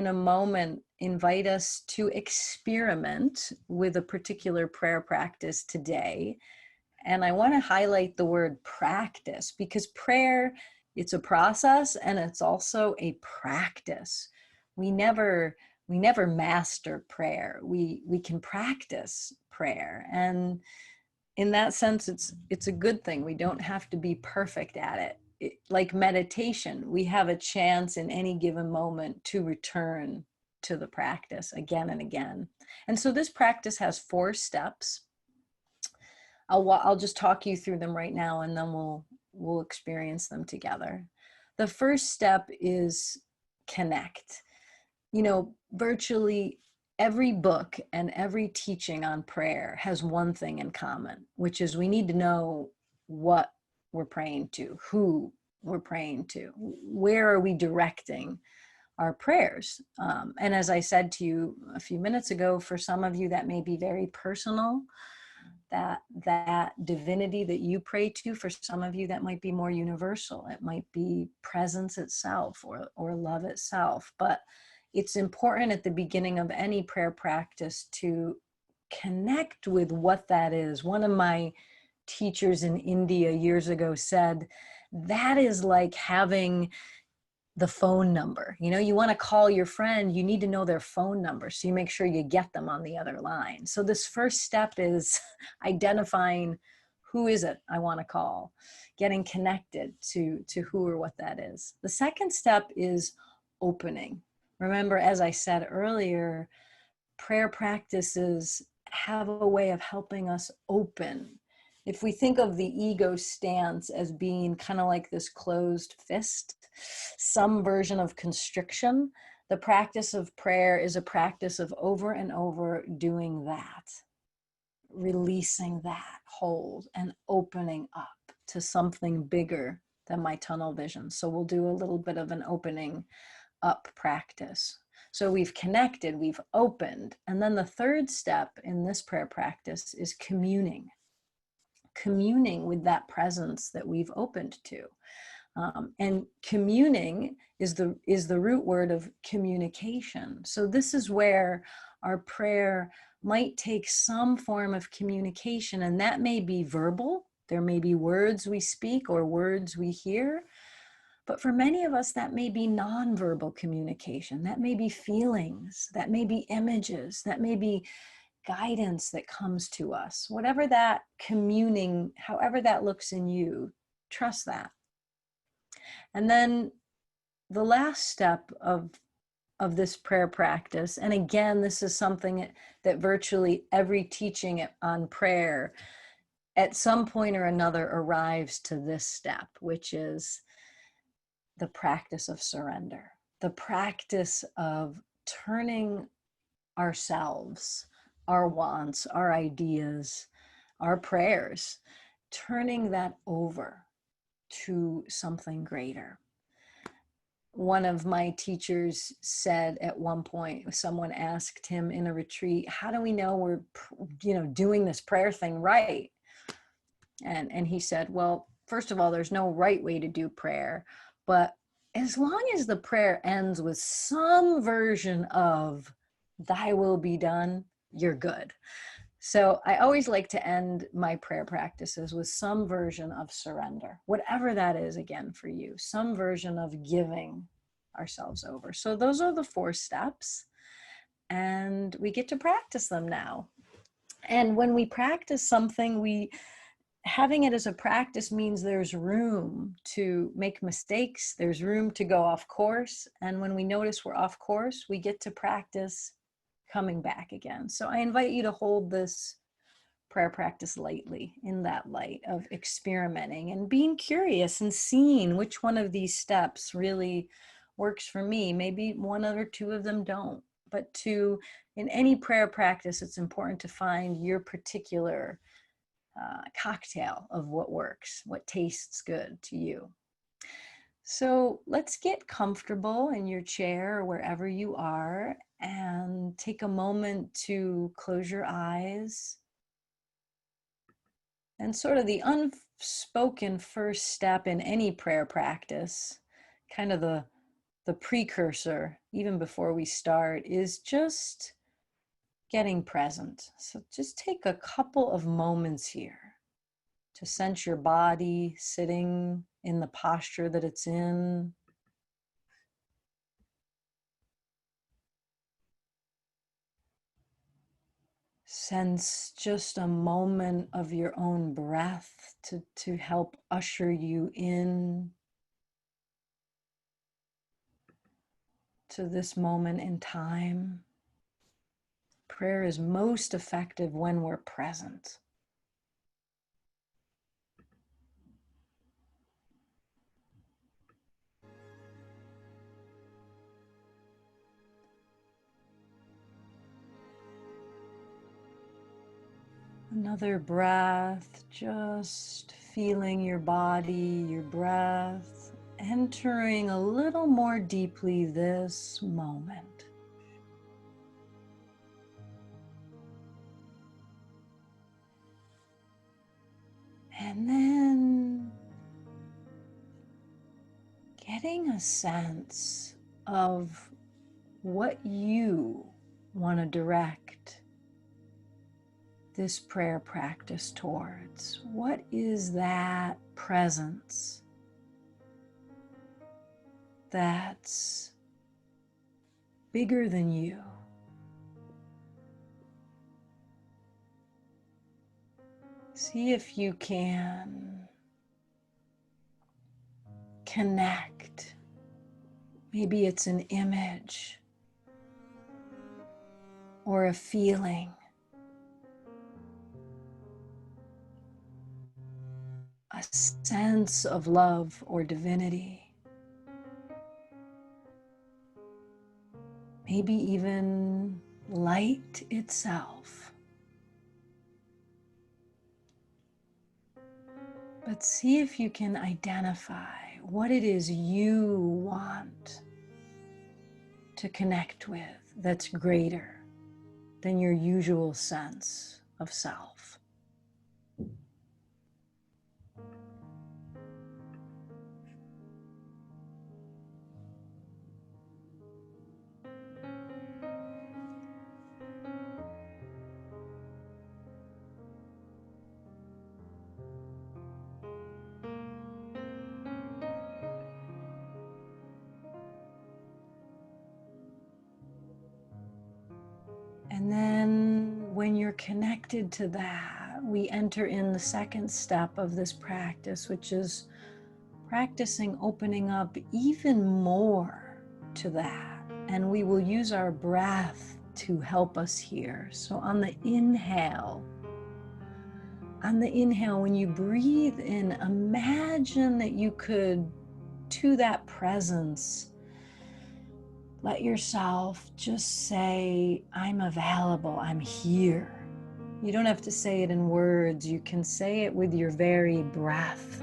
in a moment invite us to experiment with a particular prayer practice today. And I want to highlight the word practice, because prayer, it's a process and it's also a practice. We never master prayer. We can practice prayer. And in that sense, it's a good thing. We don't have to be perfect at it. Like meditation, we have a chance in any given moment to return to the practice again and again. And so this practice has 4 steps. I'll just talk you through them right now, and then we'll experience them together. The first step is connect. You know, virtually every book and every teaching on prayer has one thing in common, which is we need to know what we're praying to, who we're praying to, where are we directing our prayers. And as I said to you a few minutes ago, for some of you that may be very personal, that divinity that you pray to. For some of you that might be more universal. It might be presence itself or love itself. But it's important at the beginning of any prayer practice to connect with what that is. One of my teachers in India years ago said, that is like having the phone number. You know, you want to call your friend, you need to know their phone number, so you make sure you get them on the other line. So this first step is identifying who is it I want to call, getting connected to who or what that is. The second step is opening. Remember, as I said earlier, prayer practices have a way of helping us open. If we think of the ego stance as being kind of like this closed fist, some version of constriction, the practice of prayer is a practice of over and over doing that, releasing that hold and opening up to something bigger than my tunnel vision. So we'll do a little bit of an opening up practice. So we've connected, we've opened. And then the third step in this prayer practice is communing with that presence that we've opened to. And communing is the root word of communication. So this is where our prayer might take some form of communication, and that may be verbal. There may be words we speak or words we hear. But for many of us, that may be nonverbal communication. That may be feelings. That may be images. That may be guidance that comes to us. Whatever that communing, however that looks in you, trust that. And then the last step of this prayer practice, and again, this is something that virtually every teaching on prayer at some point or another arrives to this step, which is the practice of surrender, the practice of turning ourselves, our wants, our ideas, our prayers, turning that over to something greater. One of my teachers said at one point, someone asked him in a retreat, how do we know we're, doing this prayer thing right? And he said, well, first of all, there's no right way to do prayer, but as long as the prayer ends with some version of thy will be done, you're good. So I always like to end my prayer practices with some version of surrender, whatever that is, again, for you, some version of giving ourselves over. So those are the 4 steps, and we get to practice them now. And when we practice something, having it as a practice means there's room to make mistakes, there's room to go off course. And when we notice we're off course, we get to practice coming back again. So I invite you to hold this prayer practice lightly, in that light of experimenting and being curious and seeing which one of these steps really works for me. Maybe one or 2 of them don't, but in any prayer practice, it's important to find your particular cocktail of what works, what tastes good to you. So let's get comfortable in your chair or wherever you are, and take a moment to close your eyes. And sort of the unspoken first step in any prayer practice, kind of the the precursor, even before we start, is just getting present. So just take a couple of moments here to sense your body sitting in the posture that it's in. Sense just a moment of your own breath to help usher you in to this moment in time. Prayer is most effective when we're present. Another breath, just feeling your body, your breath, entering a little more deeply this moment. And then getting a sense of what you want to direct this prayer practice towards. What is that presence that's bigger than you? See if you can connect. Maybe it's an image or a feeling, a sense of love or divinity, maybe even light itself. But see if you can identify what it is you want to connect with that's greater than your usual sense of self. And then when you're connected to that, we enter in the second step of this practice, which is practicing opening up even more to that. And we will use our breath to help us here. So on the inhale, when you breathe in, imagine that you could, to that presence, let yourself just say, I'm available, I'm here. You don't have to say it in words. You can say it with your very breath.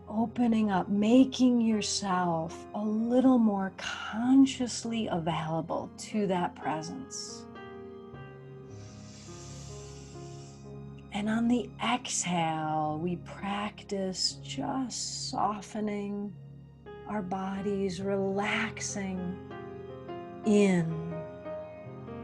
Opening up, making yourself a little more consciously available to that presence. And on the exhale, we practice just softening our bodies, relaxing in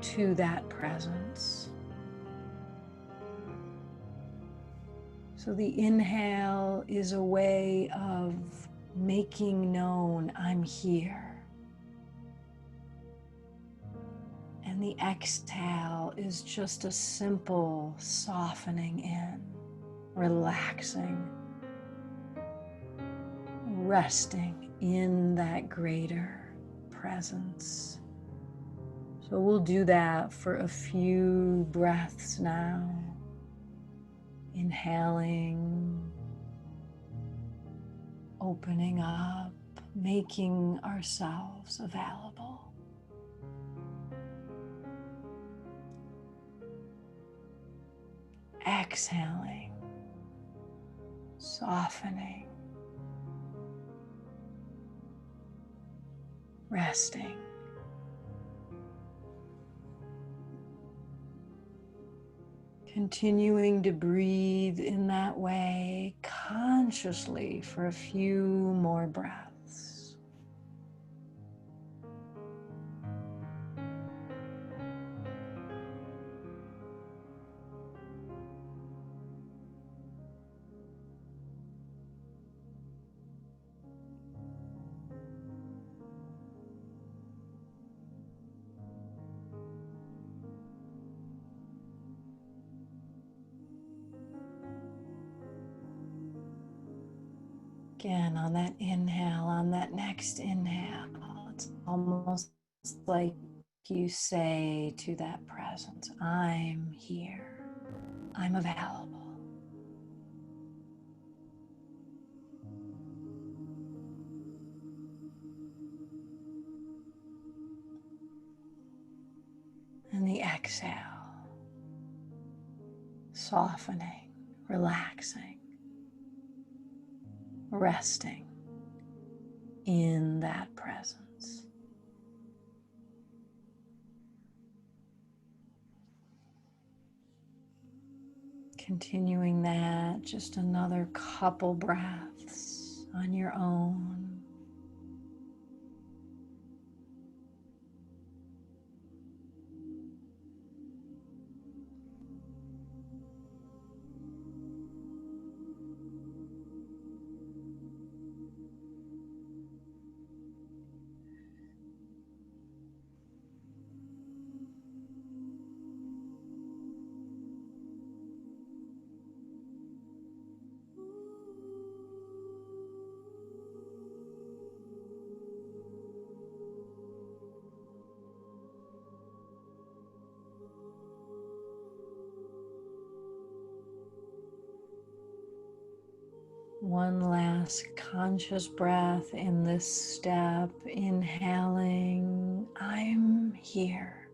to that presence. So the inhale is a way of making known I'm here. And the exhale is just a simple softening in, relaxing, resting in that greater presence. So we'll do that for a few breaths now. Inhaling, opening up, making ourselves available. Exhaling, softening, resting. Continuing to breathe in that way consciously for a few more breaths. Again, on that inhale, on that next inhale, it's almost like you say to that presence, I'm here, I'm available. And the exhale, softening, relaxing, resting in that presence. Continuing that, just another couple breaths on your own. One last conscious breath in this step, inhaling, I'm here,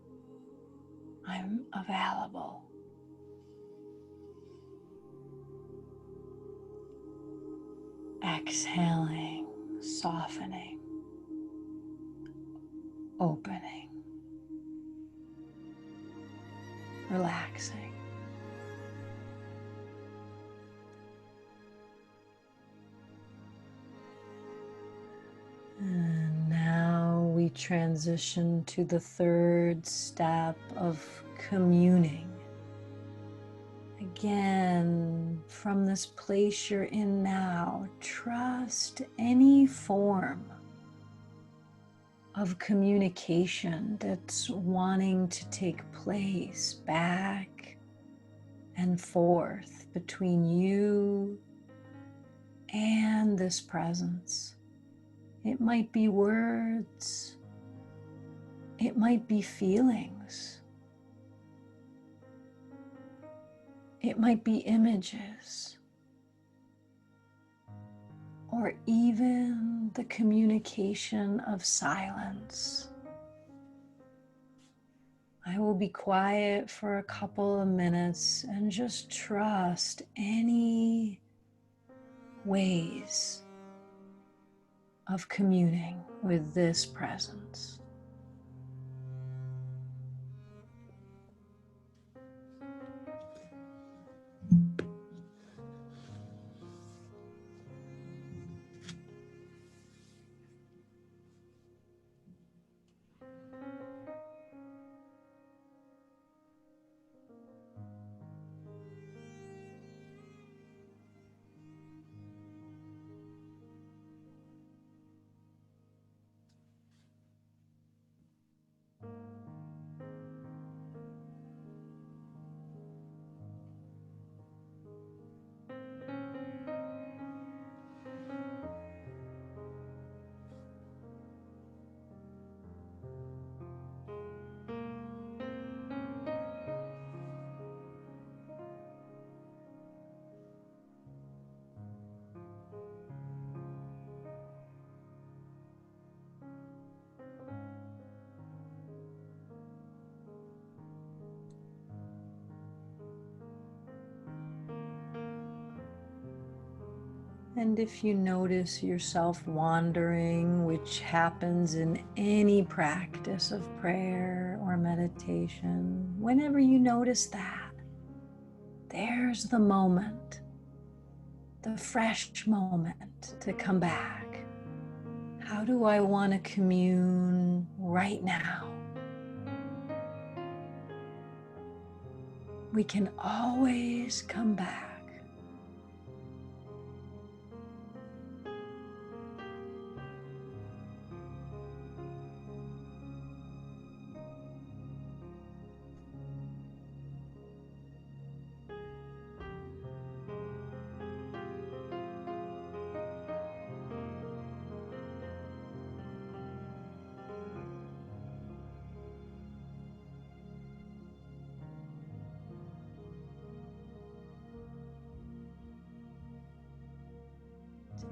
I'm available. Exhaling, softening, opening, relaxing. And now we transition to the third step of communing. Again, from this place you're in now, trust any form of communication that's wanting to take place back and forth between you and this presence. It might be words, it might be feelings, it might be images, or even the communication of silence. I will be quiet for a couple of minutes and just trust any ways of communing with this presence. And if you notice yourself wandering, which happens in any practice of prayer or meditation, whenever you notice that, there's the moment, the fresh moment to come back. How do I want to commune right now? We can always come back.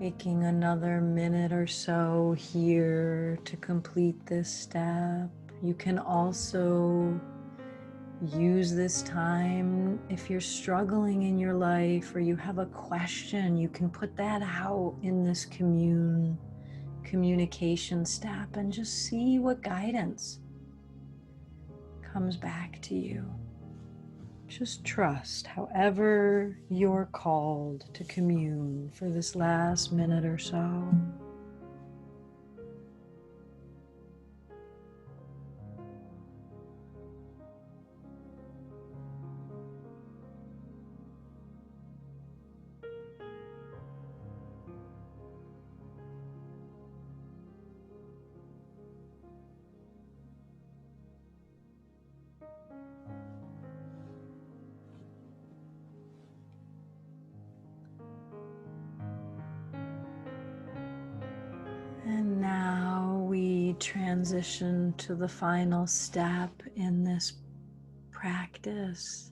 Taking another minute or so here to complete this step. You can also use this time if you're struggling in your life or you have a question, you can put that out in this communication step and just see what guidance comes back to you. Just trust however you're called to commune for this last minute or so. And now we transition to the final step in this practice.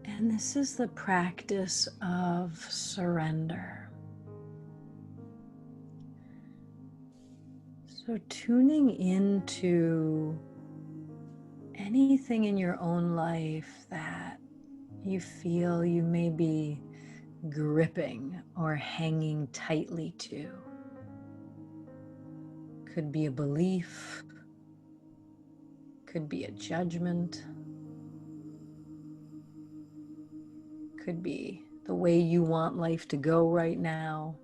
And this is the practice of surrender. So tuning into anything in your own life that you feel you may be gripping or hanging tightly to. Could be a belief, could be a judgment, could be the way you want life to go right now.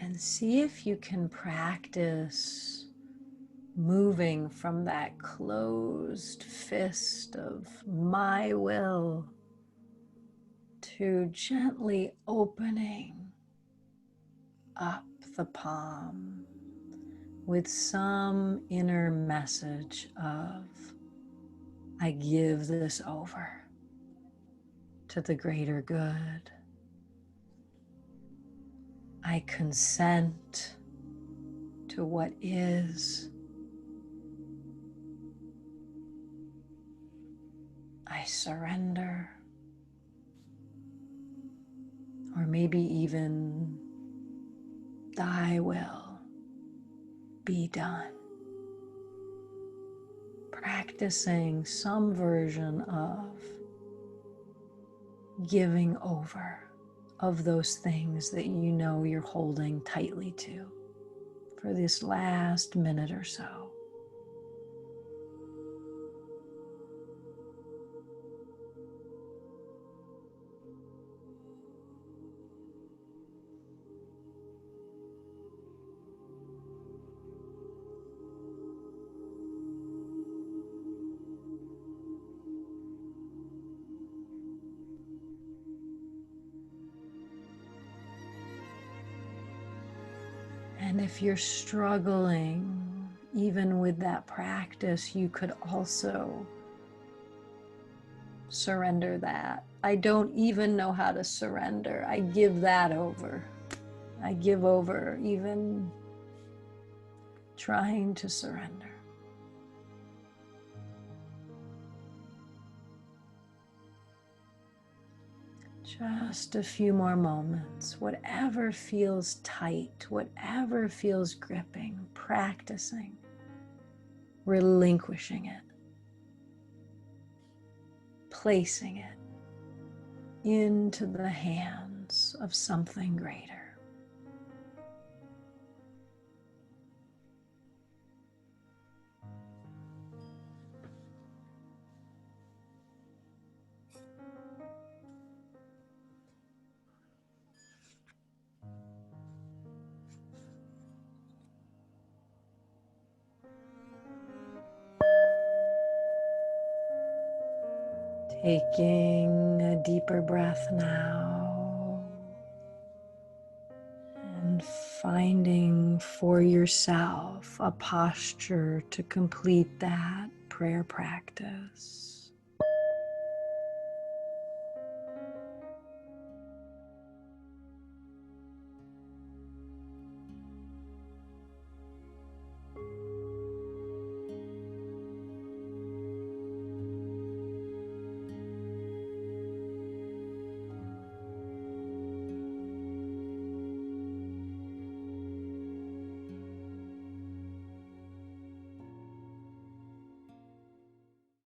And see if you can practice moving from that closed fist of my will to gently opening up the palm with some inner message of, I give this over to the greater good. I consent to what is. I surrender. Or maybe even, thy will be done. Practicing some version of giving over of those things that you know you're holding tightly to for this last minute or so. And if you're struggling, even with that practice, you could also surrender that. I don't even know how to surrender. I give that over. I give over even trying to surrender. Just a few more moments. Whatever feels tight, whatever feels gripping, practicing, relinquishing it, placing it into the hands of something greater. Taking a deeper breath now and finding for yourself a posture to complete that prayer practice.